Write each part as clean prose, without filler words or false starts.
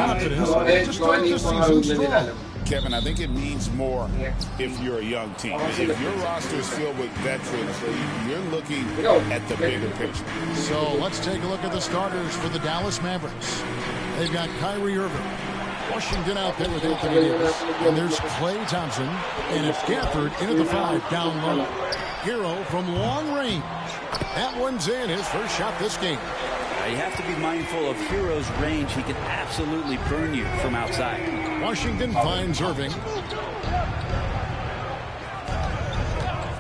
confidence to start the season strong. Kevin, I think it means more if you're a young team. If your roster is filled with veterans, you're looking at the bigger picture. So let's take a look at the starters for the Dallas Mavericks. They've got Kyrie Irving. Washington out there with Anthony Davis. And there's Klay Thompson. And it's Gafford into the 5 down low. Hero from long range. That one's in, his first shot this game. You have to be mindful of Hero's range. He can absolutely burn you from outside. Washington finds Irving.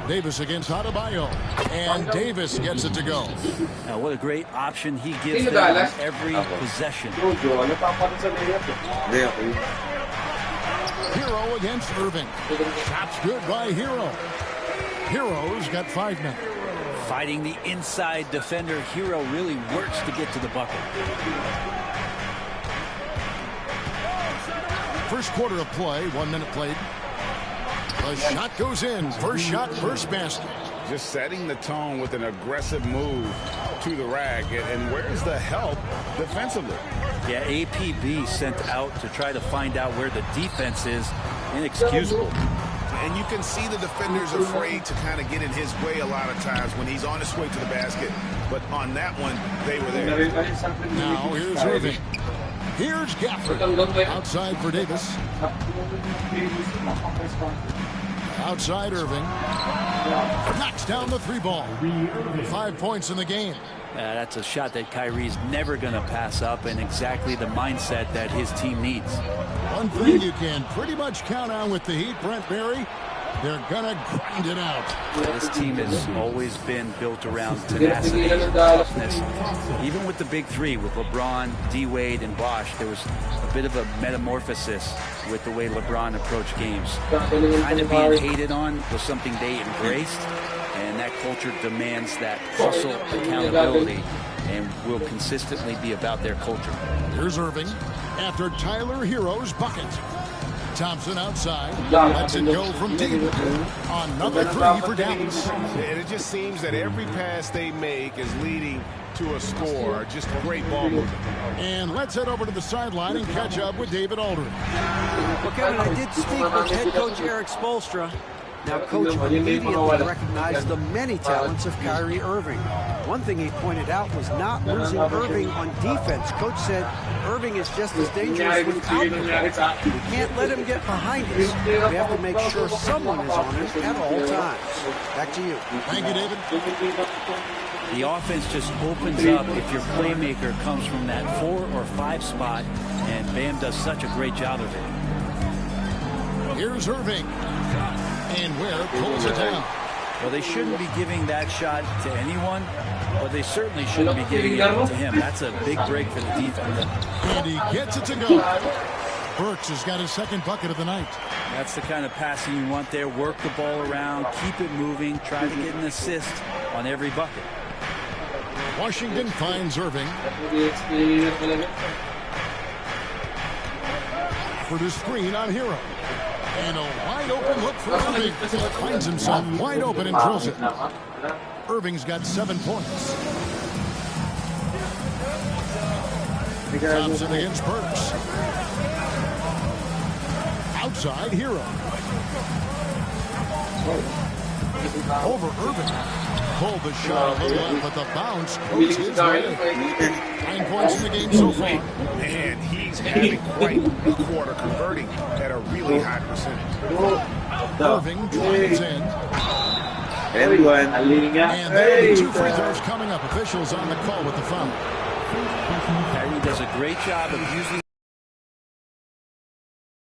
Davis against Adebayo. And Davis gets it to go. Now, what a great option he gives them on every possession. Hero against Irving. Shot's good by Hero. Hero's got 5 men. Fighting the inside defender, Hero really works to get to the bucket. First quarter of play, 1 minute played. The shot goes in. First shot, first basket. Just setting the tone with an aggressive move to the rack. And where's the help defensively? Yeah, APB sent out to try to find out where the defense is. Inexcusable. And you can see the defenders afraid to kind of get in his way a lot of times when he's on his way to the basket. But on that one, they were there. Now here's Irving. Here's Gafford. Outside for Davis. Outside Irving. Knocks down the 3 ball. 5 points in the game. That's a shot that Kyrie's never going to pass up, and exactly the mindset that his team needs. One thing you can pretty much count on with the Heat, Brent Barry, they're going to grind it out. This team has always been built around tenacity and toughness. Even with the big 3, with LeBron, D-Wade, and Bosh, there was a bit of a metamorphosis with the way LeBron approached games. Kind of being hated on was something they embraced, and that culture demands that hustle, accountability, and will consistently be about their culture. Here's Irving after Tyler Hero's bucket. Thompson outside, lets it go from deep. Another 3 for Dallas. And it just seems that every pass they make is leading to a score. Just great ball movement. And let's head over to the sideline and catch up with David Aldridge. Well, Kevin, I did speak with head coach Erik Spoelstra. Now, Coach immediately recognized the many talents of Kyrie Irving. One thing he pointed out was not losing Irving on defense. Coach said Irving is just as dangerous without the ball. We can't let him get behind us. We have to make sure someone is on him at all times. Back to you. Thank you, David. The offense just opens up if your playmaker comes from that 4 or 5 spot, and Bam does such a great job of it. Here's Irving. And Ware pulls it down. Well, they shouldn't be giving that shot to anyone, but they certainly shouldn't be giving it to him. That's a big break for the defense. And he gets it to go. Burks has got his 2nd bucket of the night. That's the kind of passing you want there. Work the ball around, keep it moving, try to get an assist on every bucket. Washington finds Irving. For the screen on Hero. And a wide open look for Irving. Finds himself wide open and drills it. Irving's got 7 points. Thompson against Burks. Outside Hero. Over Irving. Pulled the shot a little up, but the bounce goes his way. 9 points in the game so far. And he's having quite a quarter, converting at a really high percentage. Irving drives in. And there are the 2 free throws coming up. Officials on the call with the foul. Kyrie does a great job of using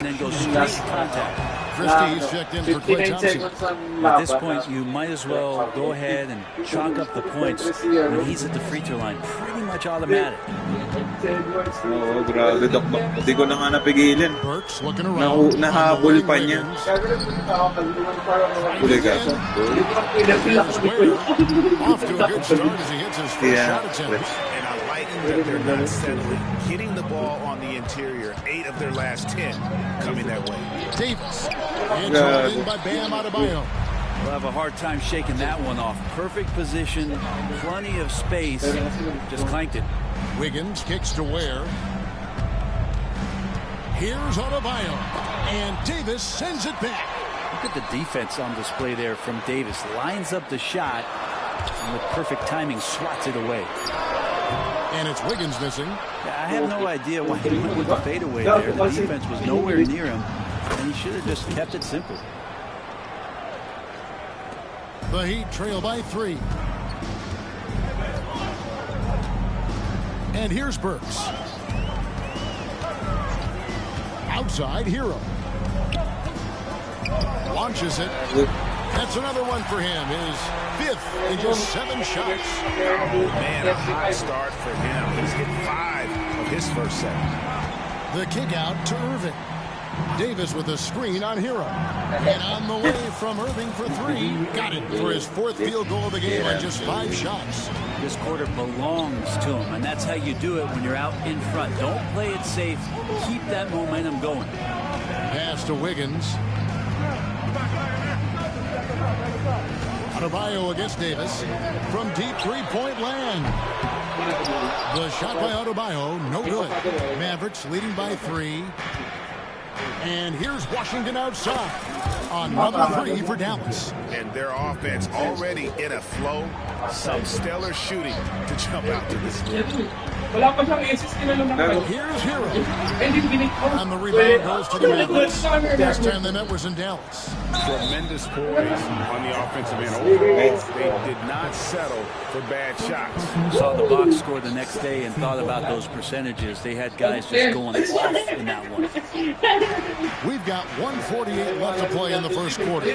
and then goes straight to contact. Christie's checked in for Klay Thompson. At this point, you might as well go ahead and chalk up the points when he's at the free throw line. Pretty much automatic. Oo, grabe, Doc. Hindi ko na nga napigilin. Burks looking around. Nahabol pa niya. Huli ka. Off to a good start as he hits his first shot attempt. And I like that they're not settling. Hitting the ball on the interior. 8 of their last 10 coming that way. Davis. And hauled in by Bam Adebayo. We'll have a hard time shaking that one off. Perfect position, plenty of space. Just clanked it. Wiggins kicks to Ware. Here's Adebayo. And Davis sends it back. Look at the defense on display there from Davis. Lines up the shot and with perfect timing swats it away. And it's Wiggins missing. I have no idea why he went with the fadeaway there. The defense was nowhere near him, and he should have just kept it simple. The Heat trail by 3. And here's Burks. Outside, Hero. Launches it. That's another one for him. His 5th in just 7 shots. Man, a hot start for him. He's hit 5 of his first 7. The kick out to Irving. Davis with a screen on Hero. And on the way from Irving for 3. Got it for his 4th field goal of the game on just 5 shots. This quarter belongs to him, and that's how you do it when you're out in front. Don't play it safe. Keep that momentum going. Pass to Wiggins. Adebayo against Davis from deep 3-point land. The shot by Adebayo, no good. Mavericks leading by 3. And here's Washington outside. Another 3 for Dallas. And their offense already in a flow. Some stellar shooting to jump out to this lead. Here's Hero. And the rebound goes to the Mavericks. Last time they met was in Dallas. Tremendous poise on the offensive end. Overall, they did not settle for bad shots. Saw the box score the next day and thought about those percentages. They had guys just going off in that one. We've got 1:48 left to play in the first quarter.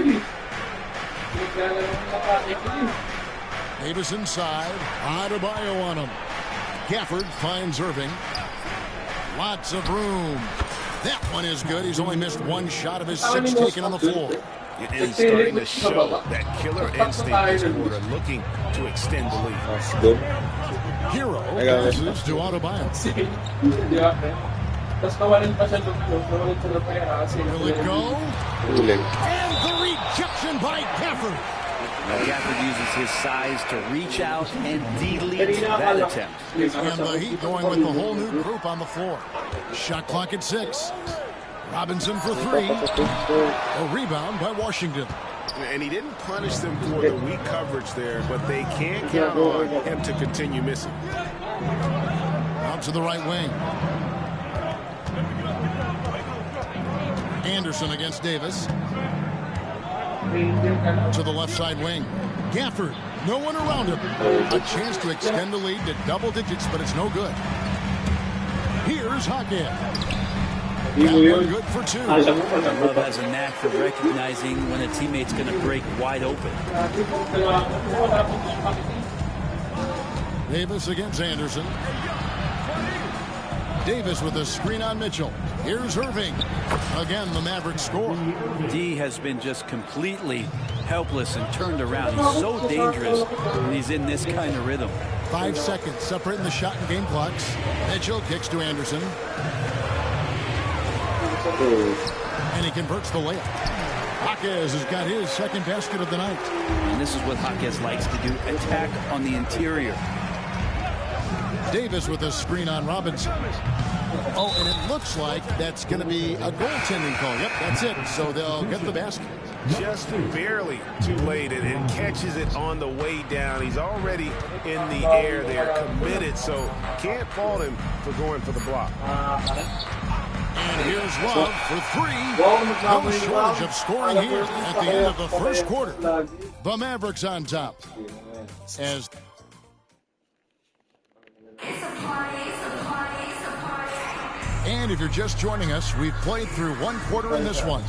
Davis inside. Adebayo on him. Gafford finds Irving. Lots of room. That one is good. He's only missed 1 shot of his 6 taken on the floor. And starting to show that killer instinct this quarter, looking to extend the lead. That's good. Hero passes to Adebayo. Will it go? Ulit. And the rejection by Gafford. Now Gafford uses his size to reach out and delete that attempt. And the Heat going with the whole new group on the floor. Shot clock at 6. Robinson for 3. A rebound by Washington. And he didn't punish them for the weak coverage there, but they can't count on him to continue missing. Out to the right wing. Anderson against Davis. To the left side wing. Gafford, no one around him. A chance to extend the lead to double digits, but it's no good. Here's Hackett. That one good for 2. Love has a knack for recognizing when a teammate's going to break wide open. Davis against Anderson. Davis with a screen on Mitchell. Here's Irving. Again, the Mavericks score. D has been just completely helpless and turned around. He's so dangerous when he's in this kind of rhythm. 5 seconds separating the shot and game clocks. Mitchell kicks to Anderson. And he converts the layup. Jaquez has got his 2nd basket of the night. And this is what Jaquez likes to do, attack on the interior. Davis with a screen on Robinson. Oh, and it looks like that's going to be a goaltending call. Yep, that's it. So they'll get the basket. Just barely too late and catches it on the way down. He's already in the air there, committed, so can't fault him for going for the block. And here's Love for 3. No shortage of scoring here at the end of the first quarter. The Mavericks on top. As And if you're just joining us, we've played through 1 quarter in this one.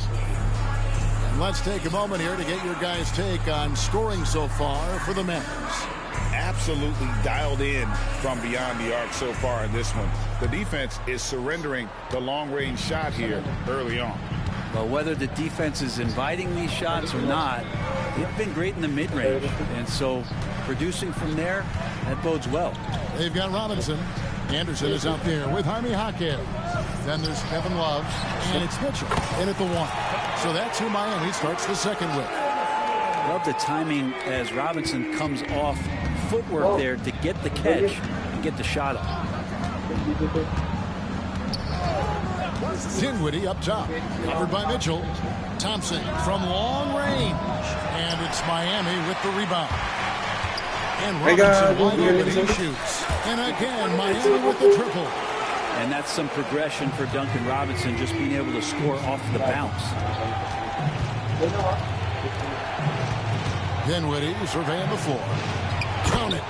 And let's take a moment here to get your guys' take on scoring so far for the Mavericks. Absolutely dialed in from beyond the arc so far in this one. The defense is surrendering the long-range shot here early on. But whether the defense is inviting these shots or not, they've been great in the mid-range. And so producing from there, that bodes well. They've got Robinson. Anderson is out there with Jaime Jaquez. Then there's Kevin Love, and it's Mitchell in at the 1. So that's who Miami starts the second with. Love the timing as Robinson comes off footwork there to get the catch and get the shot up. Dinwiddie up top. Covered by Mitchell. Thompson from long range. And it's Miami with the rebound. And Robinson wide open, he shoots. And again, Miami with the triple. And that's some progression for Duncan Robinson, just being able to score off the bounce. Dinwiddie surveying the floor. Count it.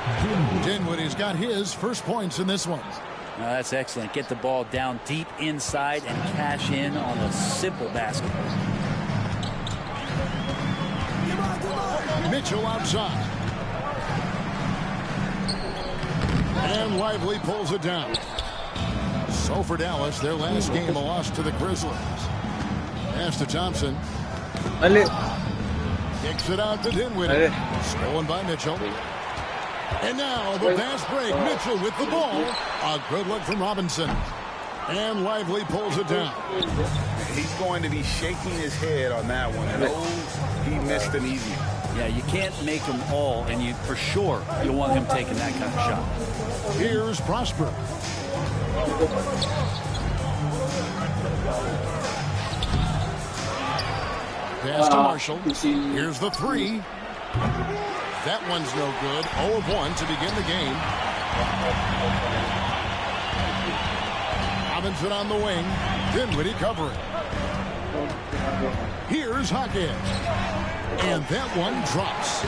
Dinwiddie's got his first points in this one. That's excellent. Get the ball down deep inside and cash in on a simple basket. Mitchell outside. And Lively pulls it down. So for Dallas, their last game a loss to the Grizzlies. Pass to Thompson. Kicks it out to Dinwiddie. Stolen by Mitchell. And now the fast break. Mitchell with the ball. A good look from Robinson. And Lively pulls it down. He's going to be shaking his head on that one. And he missed an easy one. Yeah, you can't make them all, and you for sure you want him taking that kind of shot. Here's Prosper. Pass to Marshall. Here's the three. That one's no good. 0 of 1 to begin the game. Robinson on the wing. Dinwiddie covering. Here's Hawkins. And that one drops.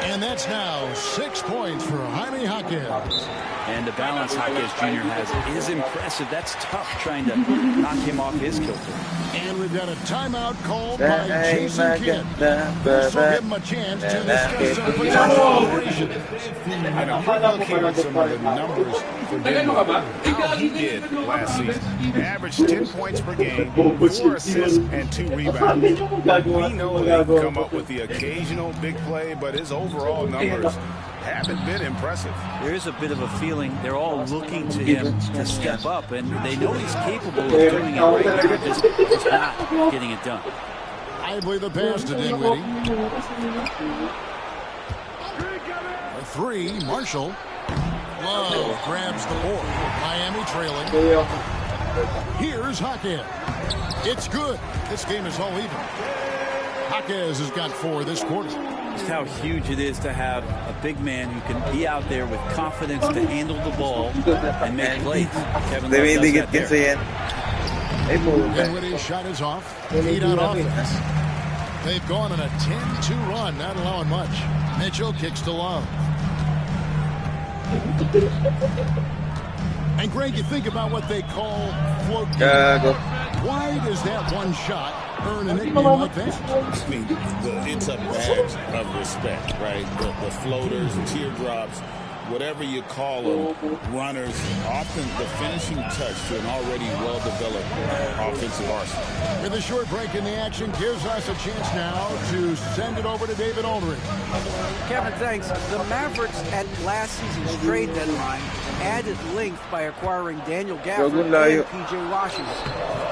And that's now 6 points for Jaime Hawkins. And the balance Hawkins Jr. has is impressive. That's tough trying to knock him off his kilter. And we've got a timeout called by Jason Kidd. This will give him a chance to discuss some potential operation. And a quick look here at some of the numbers for Denver. How he did last season. Averaged 10 points per game, 4 assists, and 2 rebounds. We know they can come up with the occasional big play, but his overall numbers haven't been impressive. There is a bit of a feeling they're all looking to him to step up, and they know he's capable of doing it right. They're just not getting it done. I believe the pass to Dinwiddie. A three, Marshall. Love grabs the board. Miami trailing. Here's Hawkins. It's good. This game is all even. Hawkins has got 4 this quarter. Just how huge it is to have a big man who can be out there with confidence to handle the ball and make plays. Kevin Love does that there. Dinwiddie's shot is off. Heat on offense. They've gone on a 10-2 run, not allowing much. Mitchell kicks to Love. And Greg, you think about what they call float game. Why does that one shot earn a nickname like that? I mean, it's a badge of respect, right? The floaters, teardrops, whatever you call them, runners, often the finishing touch to an already well-developed offensive arsenal. With a short break in the action gives us a chance now to send it over to David Aldridge. Kevin, thanks. The Mavericks at last season's trade deadline added length by acquiring Daniel Gafford and P.J. Washington.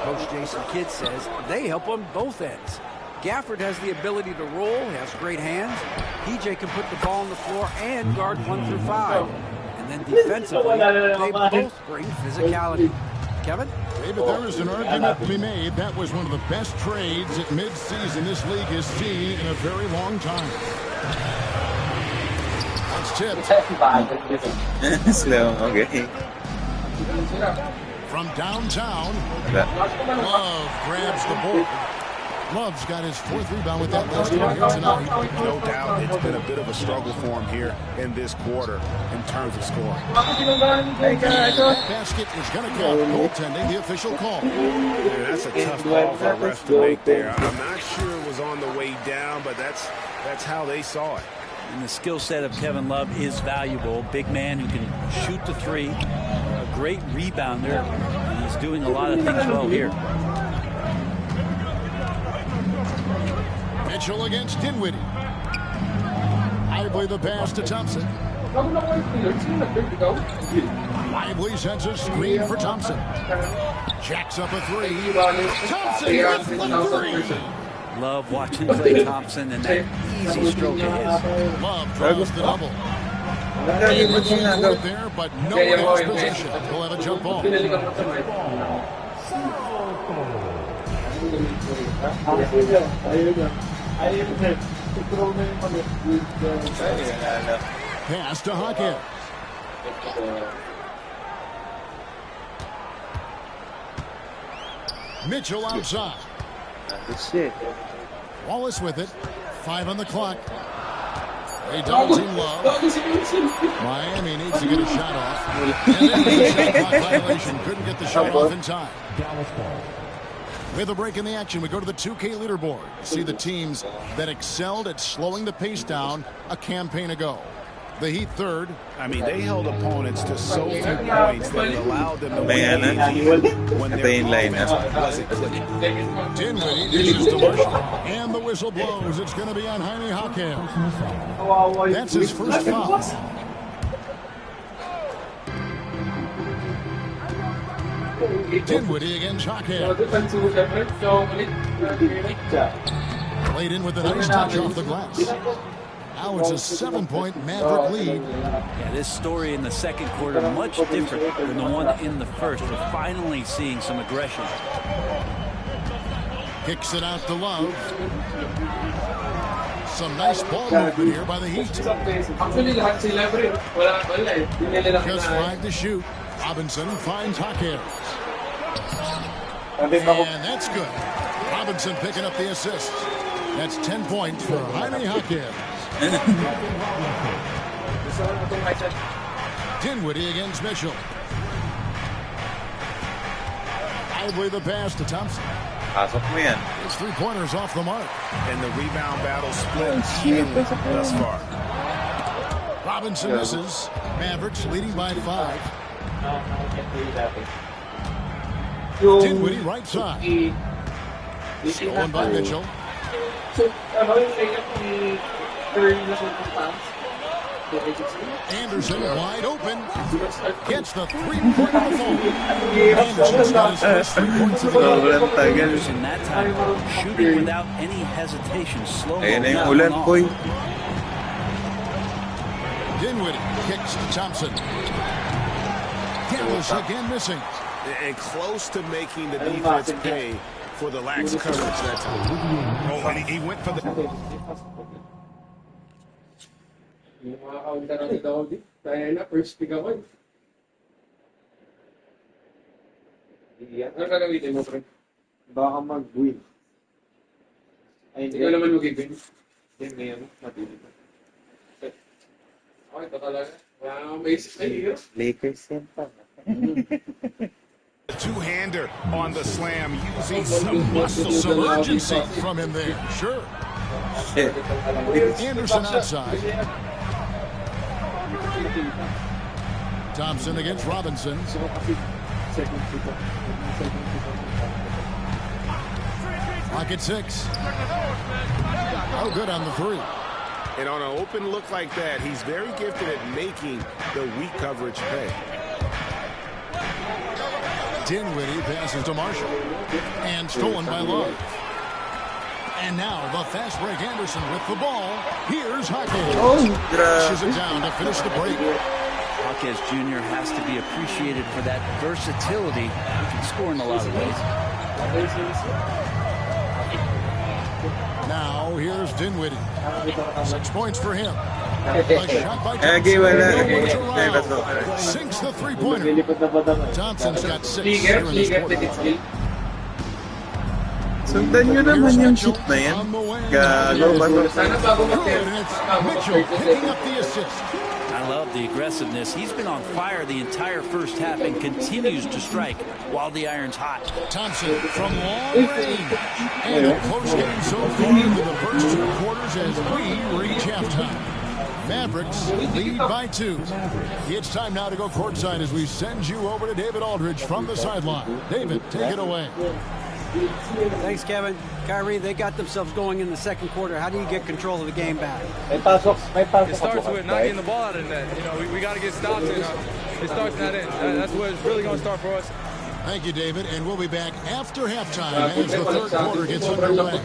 Coach Jason Kidd says they help on both ends. Gafford has the ability to roll, has great hands. PJ can put the ball on the floor and guard 1 through 5. And then defensively, they both bring physicality. Kevin? David, there is an argument to be made. That was one of the best trades at midseason this league has seen in a very long time. That's tipped. Slow, okay. From downtown, Love grabs the board. Love's got his 4th rebound with that last one here tonight. No doubt it's been a bit of a struggle for him here in this quarter in terms of scoring. That basket is going to count. Goaltending, the official call. Yeah, that's a tough call for a ref to make there. I'm not sure it was on the way down, but that's how they saw it. And the skill set of Kevin Love is valuable. Big man who can shoot the 3, a great rebounder, and he's doing a lot of things well here. Mitchell against Dinwiddie. Lively the pass to Thompson. Lively sends a screen for Thompson. Jacks up a 3. Thompson with the 3. Love watching Klay Thompson and that easy stroke of his. Love draws the double. There, but no one has possession. He'll have a jump ball. Pass to Hawkins. Mitchell outside. That's it. Wallace with it. 5 on the clock. They double team Love. Miami needs to get a shot off. And then a shot clock violation. Couldn't get the shot off in time. With a break in the action, we go to the 2K leaderboard. See the teams that excelled at slowing the pace down a campaign ago. The Heat third. I mean, they held opponents to so few points that it allowed them to win the game when their offense wasn't clicking. Dinwiddie dishes to Marshall. And the whistle blows. It's going to be on Jaime Jaquez. That's his first foul. Dinwiddie against Jaquez. Played in with a nice touch off the glass. Now it's a 7-point Maverick lead. Yeah, this story in the second quarter much different than the one in the first. We're finally seeing some aggression. Kicks it out to Love. Some nice ball movement here by the Heat. Just 5 to shoot. Robinson finds Jaquez. And that's good. Robinson picking up the assist. That's 10 points for Jaime Jaquez. Dinwiddie against Mitchell. Lively the pass to Thompson. His 3-pointers off the mark. And the rebound battle split evenly thus far. Robinson misses. Mavericks leading by 5. Dinwiddie right side. Stolen by Mitchell. Anderson wide open. Gets the 3-point on the phone. Anderson's got his first 3 points of the game. Anderson that time shooting without any hesitation. Slow Ulan, boy. Dinwiddie kicks to Thompson. Dallas again missing. And close to making the defense pay for the lax coverage that time. Oh, and he went for the... Yung mga counter na daw di. Kaya na, first pick ako eh. Ano gagawin mo, pre? Baka mag-win. Hindi ka naman mag-win. Yan ngayon, mabili ko. Okay, ito talaga. Wala nang maisip na iyo. Lakers yan pa. Two-hander on the slam using some muscle. Some urgency from him there. Sure. Anderson outside. Thompson against Robinson. Clock at 6. Oh, good on the 3. And on an open look like that, he's very gifted at making the weak coverage pay. Dinwiddie passes to Marshall. And stolen by Love. And now the fast break Anderson with the ball. Here's Jaquez. Pushes it down to finish the break. Jaquez Jr. has to be appreciated for that versatility. He can score in a lot of ways. Now here's Dinwiddie. 6 points for him. A shot by Thompson. Sinks the 3-pointer. Thompson's got 6 here in this quarter. Sundan nyo naman yung shoot na yan. Gago ba? Mitchell picking up the assist. I love the aggressiveness. He's been on fire the entire first half and continues to strike while the iron's hot. Thompson from long range. And a close game so far into the first 2 quarters as we reach halftime. Mavericks lead by 2. It's time now to go courtside as we send you over to David Aldridge from the sideline. David, take it away. Thanks, Kevin. Kyrie, they got themselves going in the second quarter. How do you get control of the game back? It starts with not getting the ball out of the net. You know, we got to get stops, and it starts in that end. That's where it's really going to start for us. Thank you, David. And we'll be back after halftime as the third quarter gets underway.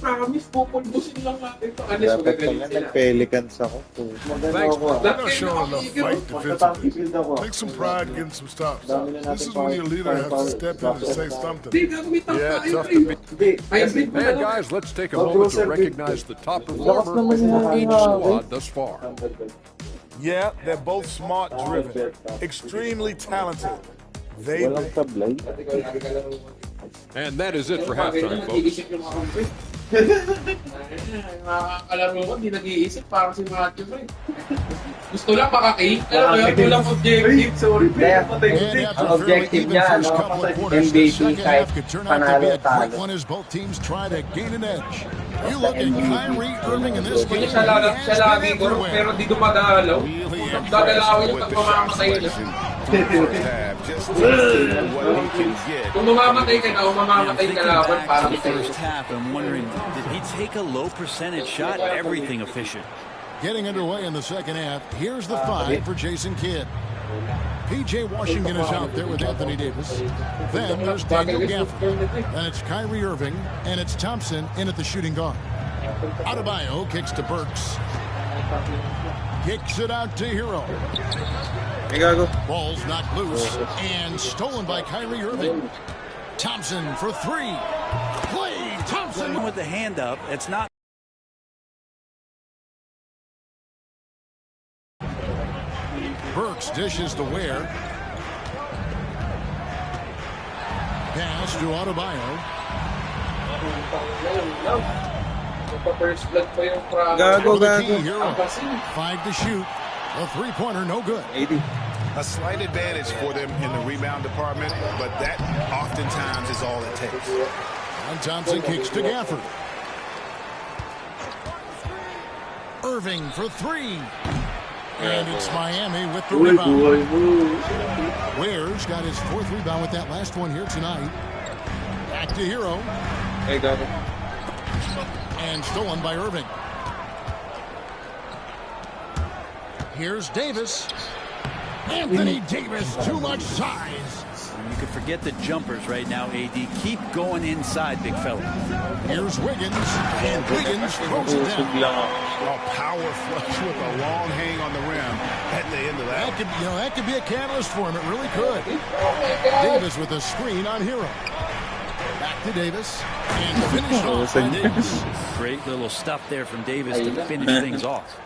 promise, pupulbusin lang natin ito. Unless Dapat magagaling pala sila. nag-Pelicans ako. Thanks, bro. They're not showing enough fight defensively. Take some pride getting some stops. This is when your leader has to step in and say something. Yeah, tough to beat. And guys, let's take a moment to recognize the top performer for each squad thus far. Yeah, they're both smart driven, extremely talented. They Walang sablay. And that is it for halftime, folks. Kalaro ko, hindi nag-iisip parang si Matthew. Gusto lang makaki. Alam mo yun, walang objective. Sorry. Ang objective niya, MVP kahit panalo talo. One as both teams try to gain an edge. You look at Kyrie Irving in this game. Siya lagi guro, pero di dumadalaw. Dadalawin yung pagmamamatay na. Kung mamamatay ka na o mamamatay ka laban, parang first half, I'm wondering, did he take a low percentage shot? Everything efficient. Getting underway in the second half. Here's the five for Jason Kidd. P.J. Washington is out there with Anthony Davis. Then there's Daniel Gafford. Then it's Kyrie Irving, and it's Thompson in at the shooting guard. Adebayo kicks to Burks. Kicks it out to Hero. Ball's knocked loose and stolen by Kyrie Irving. Thompson for three. Klay Thompson with the hand up. It's not. Burks dishes to Ware. Pass to Adebayo. Gago. 5 to shoot. A three-pointer, no good. 80. A slight advantage for them in the rebound department, but that oftentimes is all it takes. And Thompson kicks to Gafford. Irving for three. And it's Miami with the rebound. Ware's got his fourth rebound with that last one here tonight. Back to Hero. Hey, Gago. And stolen by Irving. Here's Davis. Anthony Davis, too much size. You could forget the jumpers right now, AD. Keep going inside, big fella. Here's Wiggins, and Wiggins throws it down. A power flush with a long hang on the rim at the end of that. That could be a catalyst for him. It really could. Davis with a screen on Hero. Back to Davis, and finish off by Davis. Great little stuff there from Davis to finish things off.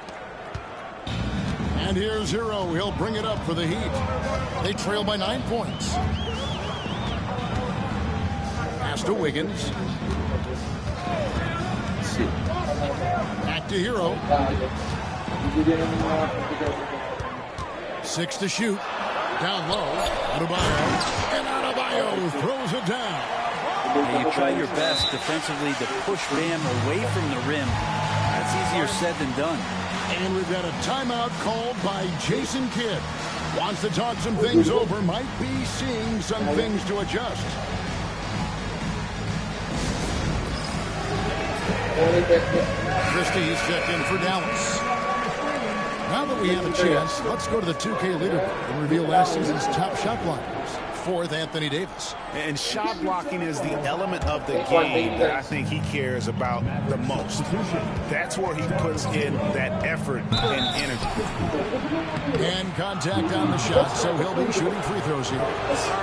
And here's Hero. He'll bring it up for the Heat. They trail by 9 points. Pass to Wiggins. Back to Hero. 6 to shoot. Down low. Adebayo. And Adebayo throws it down. You try your best defensively to push Bam away from the rim. That's easier said than done. And we've got a timeout called by Jason Kidd. Wants to talk some things over. Might be seeing some things to adjust. Christie's checked in for Dallas. Now that we have a chance, let's go to the 2K leaderboard and reveal last season's top shot blockers. Fourth, Anthony Davis. And shot blocking is the element of the game that I think he cares about the most. That's where he puts in that effort and energy. And contact on the shot, so he'll be shooting free throws here. All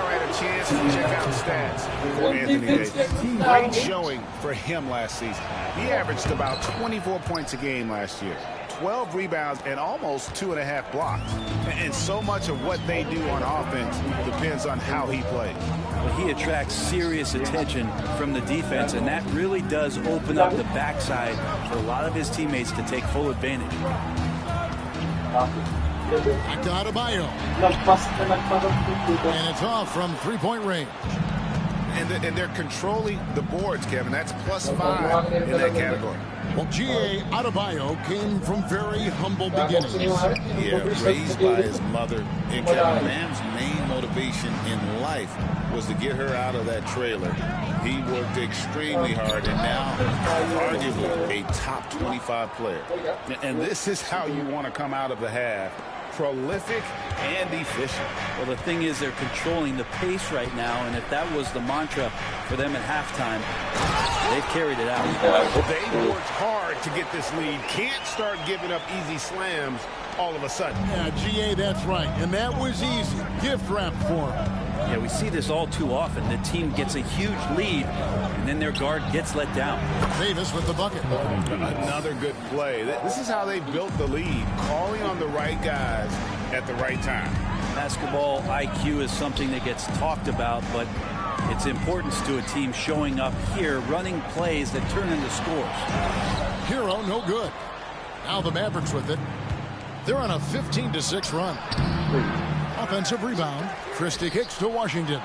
right, a chance to check out the stats for Anthony Davis. Great showing for him last season. He averaged about 24 points a game last year. 12 rebounds and almost 2.5 blocks. And so much of what they do on offense depends on how he plays. Well, he attracts serious attention from the defense, and that really does open up the backside for a lot of his teammates to take full advantage. Back to Adebayo. And it's off from three-point range. And they're controlling the boards, Kevin. That's +5 in that category. Well, G.A. Adebayo came from very humble beginnings. Yeah, raised by his mother. And Kevin, Bam's main motivation in life was to get her out of that trailer. He worked extremely hard and now arguably a top 25 player. And this is how you want to come out of the half. Prolific and efficient. Well, the thing is, they're controlling the pace right now, and if that was the mantra for them at halftime, They've carried it out. They worked hard to get this lead. Can't start giving up easy slams all of a sudden. Yeah, GA, that's right. And that was easy. Gift wrap for him. Yeah, we see this all too often. The team gets a huge lead, and then their guard gets let down. Davis with the bucket. Another good play. This is how they built the lead, calling on the right guys at the right time. Basketball IQ is something that gets talked about, but its importance to a team showing up here, running plays that turn into scores. Hero, no good. Now the Mavericks with it. They're on a 15-6 run. Offensive rebound. Christie kicks to Washington.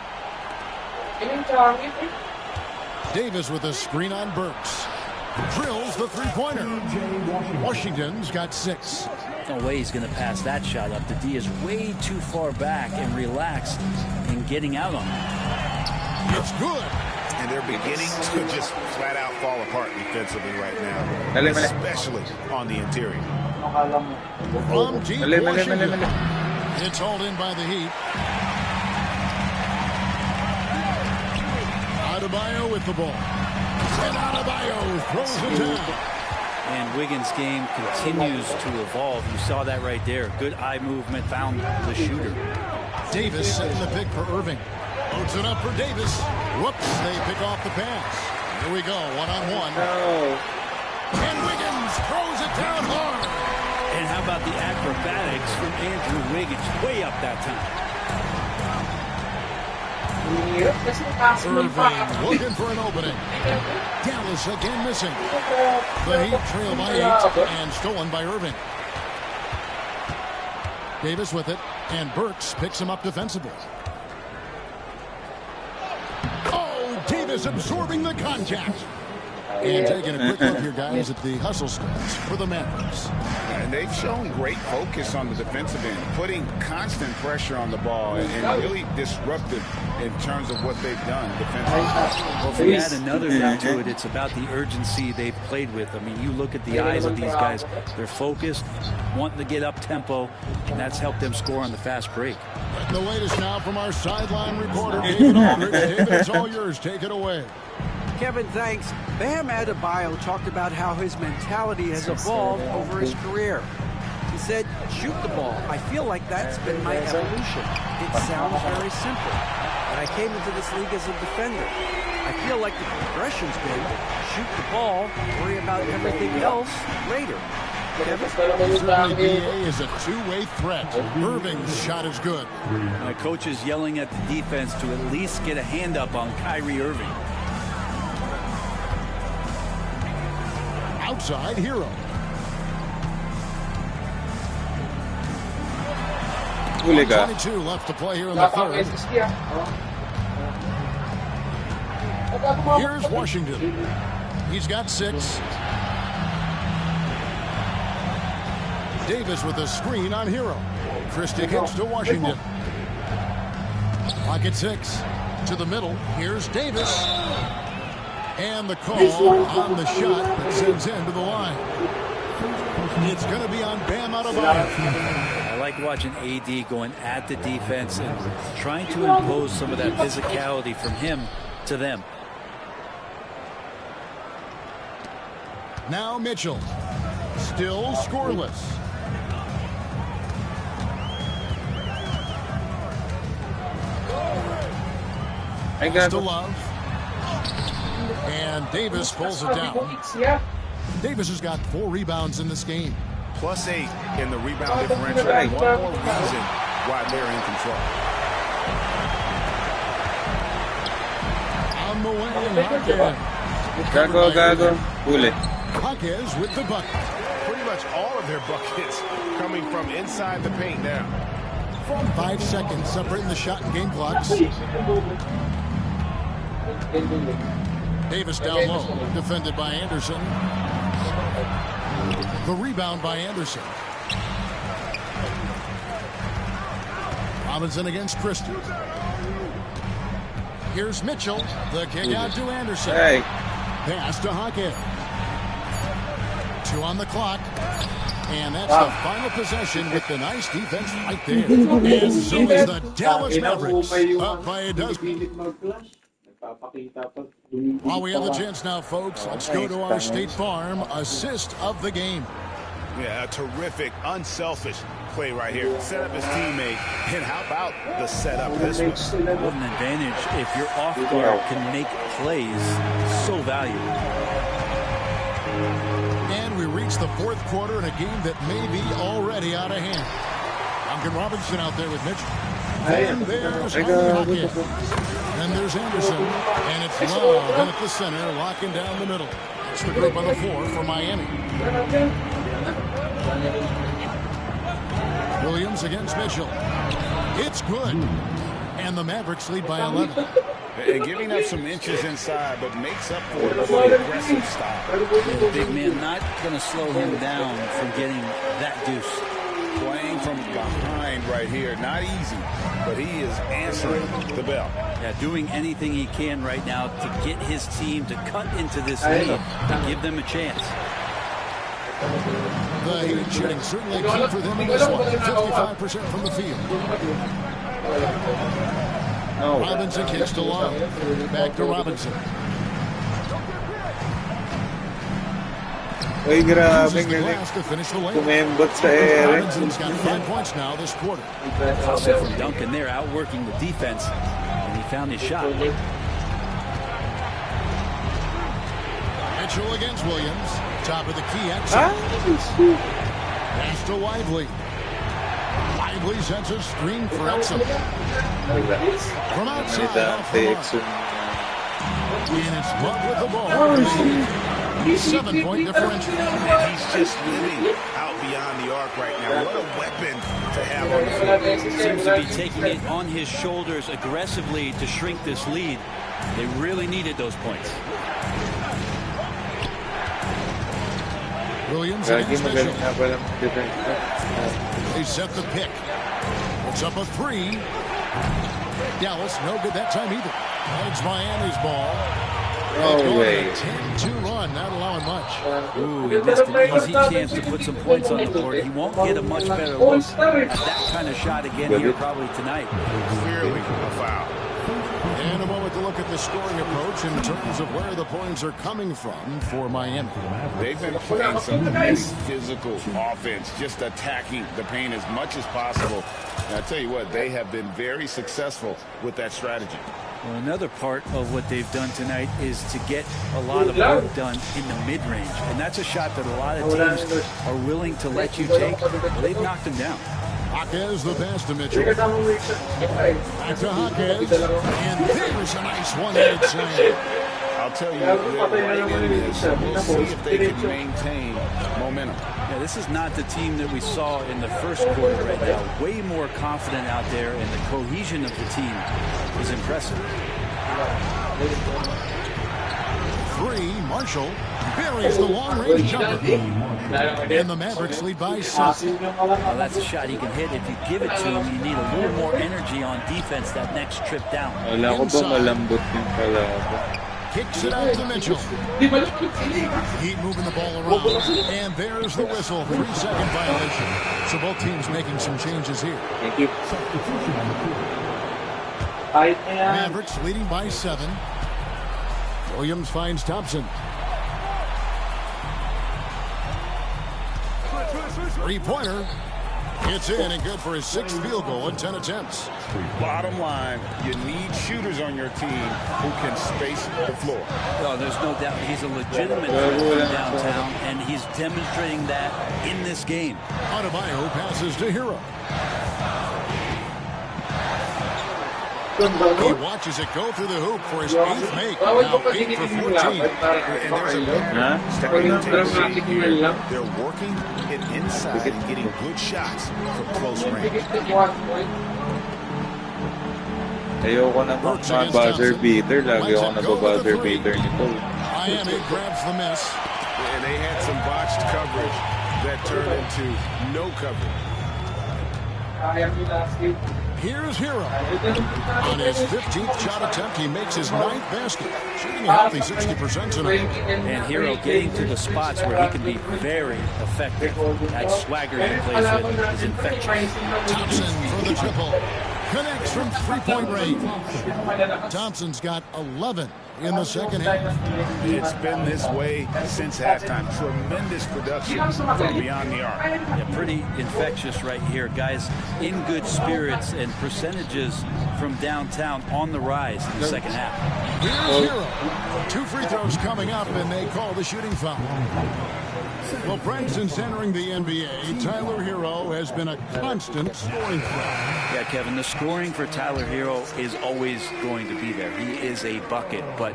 Davis with a screen on Burks. Drills the three-pointer. Washington's got 6. No way he's going to pass that shot up. The D is way too far back and relaxed in getting out on it. It's good. And they're beginning to just flat out fall apart defensively right now, especially on the interior. From deep Washington. It's hauled in by the Heat. Adebayo with the ball. And Adebayo throws it down. And Wiggins' game continues to evolve. You saw that right there. Good eye movement, found the shooter. Davis setting the pick for Irving. Loads it up for Davis. Whoops, they pick off the pass. Here we go, one-on-one. No. And Wiggins throws it down hard. And how about the acrobatics from Andrew Wiggins? Way up that time. Irving looking for an opening. Dallas again missing. The Heat trail by 8 and stolen by Irving. Davis with it, and Burks picks him up defensively. Oh, Davis absorbing the contact. And taking a quick look here, guys, at the hustle stats for the Mavericks. And they've shown great focus on the defensive end, putting constant pressure on the ball and really disruptive in terms of what they've done defensively. Well, if we add another thing to it, it's about the urgency they've played with. I mean, you look at the eyes of these guys. They're focused, wanting to get up tempo, and that's helped them score on the fast break. And the latest now from our sideline reporter, David Aldridge. David, it's all yours. Take it away. Kevin, thanks. Bam Adebayo talked about how his mentality has evolved over his career. He said, shoot the ball. I feel like that's been my evolution. It sounds very simple, but I came into this league as a defender. I feel like the progression's been shoot the ball, worry about everything else later. Certainly BA is a two-way threat. Irving's shot is good. My coach is yelling at the defense to at least get a hand up on Kyrie Irving. Outside Hero. Huli ka. 22 left to play here in the third. Here's Washington. He's got 6. Davis with a screen on Hero. Christie kicks to Washington. Pocket 6 to the middle. Here's Davis. And the call on the shot that sends him to the line. It's going to be on Bam Adebayo. I like watching AD going at the defense and trying to impose some of that physicality from him to them. Now Mitchell. Still scoreless. I got To Love. And Davis pulls it down. Davis has got 4 rebounds in this game. +8 in the rebound differential. One more reason why they're in control. On the way, Hawkins. Gago. Huli. Hawkins with the bucket. Pretty much all of their buckets coming from inside the paint now. 5 seconds separating the shot and game clocks. Davis down low, defended by Anderson. The rebound by Anderson. Robinson against Christie. Here's Mitchell. The kick out to Anderson. Hey. Pass to Hawkins. 2 on the clock. And that's the final possession with the nice defense right there. And so is the Dallas Mavericks up by a dozen. While we have the chance now, folks, let's go to our State Farm assist of the game. Yeah, a terrific, unselfish play right here. Set up his teammate, and how about the setup this one? What an advantage if your off guard can make plays so valuable. And we reach the fourth quarter in a game that may be already out of hand. Duncan Robinson out there with Mitchell. And there's Hawkins. And there's Anderson. And it's Love in at the center, locking down the middle. It's the group on the floor for Miami. Williams against Mitchell. It's good. And the Mavericks lead by 11. And giving up some inches inside, but makes up for it with the aggressive style. The big man not going to slow him down from getting that deuce. Playing from behind right here, not easy, but he is answering the bell. Yeah, doing anything he can right now to get his team to cut into this lead and give them a chance. The Heat shooting certainly key for them in this one. 55% from the field. Robinson kicks to Love. Back to Robinson. Uy, grabe To finish the layup. Tumembot sa ere. Robinson's got 5 points now this quarter. Hustle from Duncan there, outworking the defense, and he found his shot. Mitchell against Williams. Top of the key exit. Pass to Lively. Lively sends a screen for Exum. From outside off the mark. And it's Love with the ball. 7-point differential. And he's just living out beyond the arc right now. What a weapon to have on the field. Seems to be taking it on his shoulders aggressively to shrink this lead. They really needed those points. Williams against Mitchell. They set the pick. It's up a 3. Dallas, no good that time either. It's Miami's ball. No way. 10-2 run, not allowing much. Ooh, he missed an easy chance to put some points on the board. He won't get a much better look at that kind of shot again here probably tonight. Clearly a foul. And a moment to look at the scoring approach in terms of where the points are coming from for Miami. They've been playing some nice physical offense, just attacking the paint as much as possible. And I tell you what, they have been very successful with that strategy. Well, another part of what they've done tonight is to get a lot of work done in the mid-range. And that's a shot that a lot of teams are willing to let you take. Well, they've knocked them down. Jaquez the pass to Mitchell. Back to Jaquez. And there's a nice one-handed slam. I'll tell you, they're right in this. We'll see if they can maintain momentum. Yeah, this is not the team that we saw in the first quarter right now. Way more confident out there, and the cohesion of the team is impressive. 3, Marshall buries the long-range jumper. And the Mavericks lead by 6. Well, that's a shot he can hit. If you give it to him, you need a little more energy on defense that next trip down. Wala ko ba malambot yung kalaban? Kicks it out to Mitchell. Heat moving the ball around. And there's the whistle. 3-second violation. So both teams making some changes here. Thank you. Mavericks leading by 7. Williams finds Thompson. 3-pointer. It's in and good for his 6th field goal in 10 attempts. Bottom line, you need shooters on your team who can space the floor. Oh, there's no doubt he's a legitimate threat downtown, and he's demonstrating that in this game. Adebayo passes to Hero. He watches it go through the hoop for his 8th make. Now 8 for 14. And there's a look. Stepping into the shade here. They're working it inside and getting good shots from close range. Ayoko naman ma-buzzer beater. Lagi ako nababuzzer beater nito. Miami grabs the miss. And they had some botched coverage that turned into no coverage. Here's Hero. On his 15th shot attempt, he makes his 9th basket. Shooting a healthy 60% tonight. And Hero getting to the spots where he can be very effective. That swagger he plays with is infectious. Thompson for the triple. connects from three-point range. Thompson's got 11 in the second half. It's been this way since halftime. Tremendous production from beyond the arc. Yeah, pretty infectious right here. Guys in good spirits and percentages from downtown on the rise in the second half. Here's Hero. 2 free throws coming up, and they call the shooting foul. Well, Frank, since entering the NBA, Tyler Hero has been a constant scoring threat. Yeah, Kevin, the scoring for Tyler Hero is always going to be there. He is a bucket, but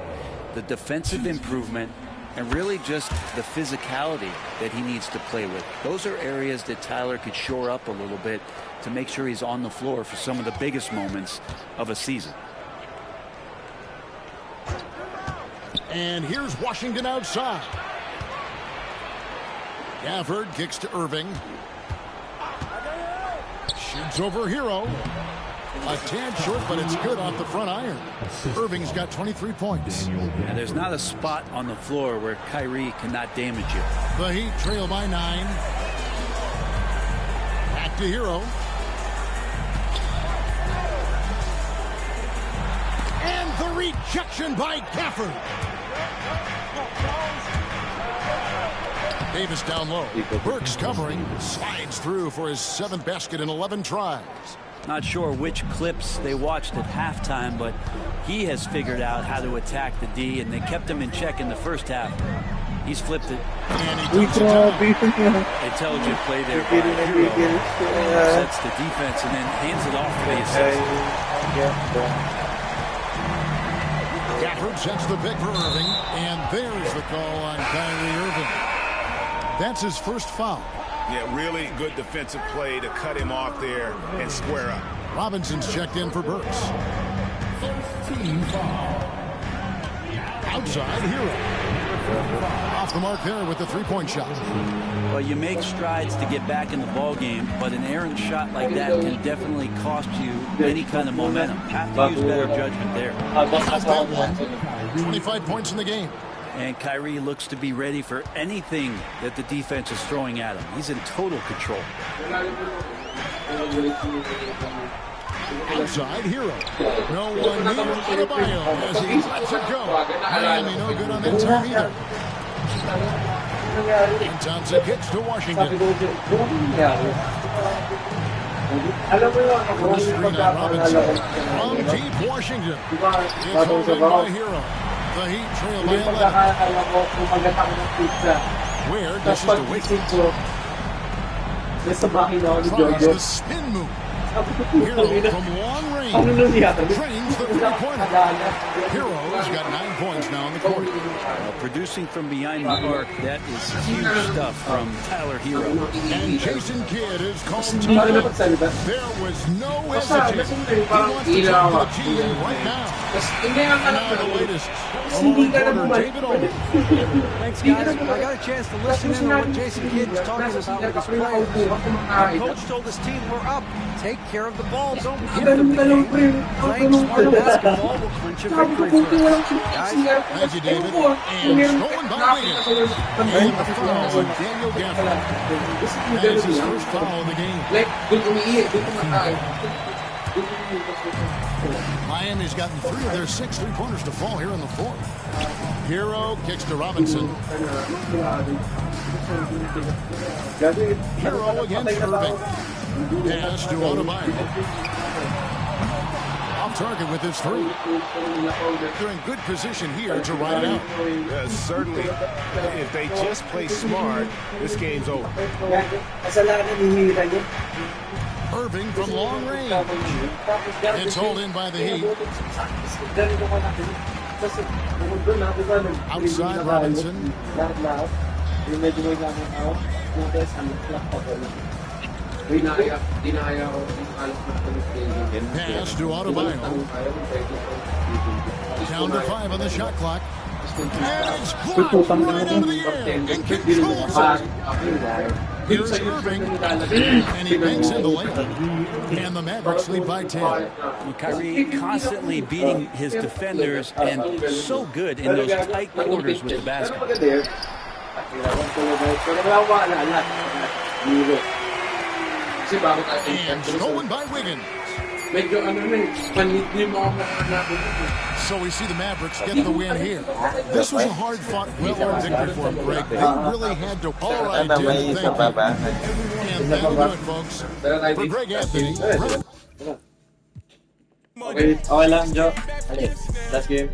the defensive improvement and really just the physicality that he needs to play with, those are areas that Tyler could shore up a little bit to make sure he's on the floor for some of the biggest moments of a season. And here's Washington outside. Gafford kicks to Irving. Shoots over Hero. A tad short, but it's good off the front iron. Irving's got 23 points. And there's not a spot on the floor where Kyrie cannot damage you. The Heat trail by 9. Back to Hero. And the rejection by Gafford. Davis down low. Burks covering. Slides through for his 7th basket in 11 tries. Not sure which clips they watched at halftime, but he has figured out how to attack the D, and they kept him in check in the first half. He's flipped it. And he does it. Intelligent play there by Hero. Sets the defense and then hands it off to the assist. Gafford sets the pick for Irving, and there's the call on Kyrie Irving. That's his first foul. Yeah, really good defensive play to cut him off there and square up. Robinson's checked in for Burks. Outside, Hero. Off the mark there with the three-point shot. Well, you make strides to get back in the ball game, but an errant shot like that can definitely cost you any kind of momentum. Have to use better judgment there. 25 points in the game. And Kyrie looks to be ready for anything that the defense is throwing at him. He's in total control. Outside, Hero. No one near Adebayo as he lets it go. Miami no good on that time either. And Thompson kicks to Washington. From the screen on Robinson. From deep Washington. It's holding by Hero. The Heat trail by 11. Where this is the Wiggins. Tries the spin move. Hero from long range. Trains the three-pointer. Hero's got 9 points now on the court. Producing from behind the arc, that is huge stuff from Tyler Hero. And Jason Kidd is called timeout. There was no hesitation. He wants to talk to the team right now. And now the latest. David Olden. Thanks, guys. I got a chance to listen in on what Jason Kidd was talking about with his players. The coach told his team, we're up. Take care of the ball. Don't give them the game. Playing smart basketball will clinch a victory for us. Guys, thank you, David. And stolen by Wiggins. And the foul on Daniel Gafford. That is his first foul of the game. Miami's gotten 3 of their 6 three-pointers to fall here in the fourth. Hero kicks to Robinson. Hero against Irving. Pass to Adebayo. Off target with his 3. They're in good position here to ride it out. Certainly, if they just play smart, this game's over. Irving from long range. It's hauled in by the Heat. Outside Robinson. Pass to Adebayo. Down to 5 on the shot clock. And it's blocked right out of the air and controls it. Here's Irving, and he banks in the lane. And the Mavericks lead by 10. Kyrie constantly beating his defenders and so good in those tight quarters with the basket. And stolen by Wiggins. medyo ano na eh, panit yung mga natin. So we see the Mavericks get the win here. This was a hard-fought, well-earned victory for them, Greg. They really had to. All right, dude. Thank you. And that'll do it, folks. For Greg Anthony. Okay. Okay lang, Joe. Last game.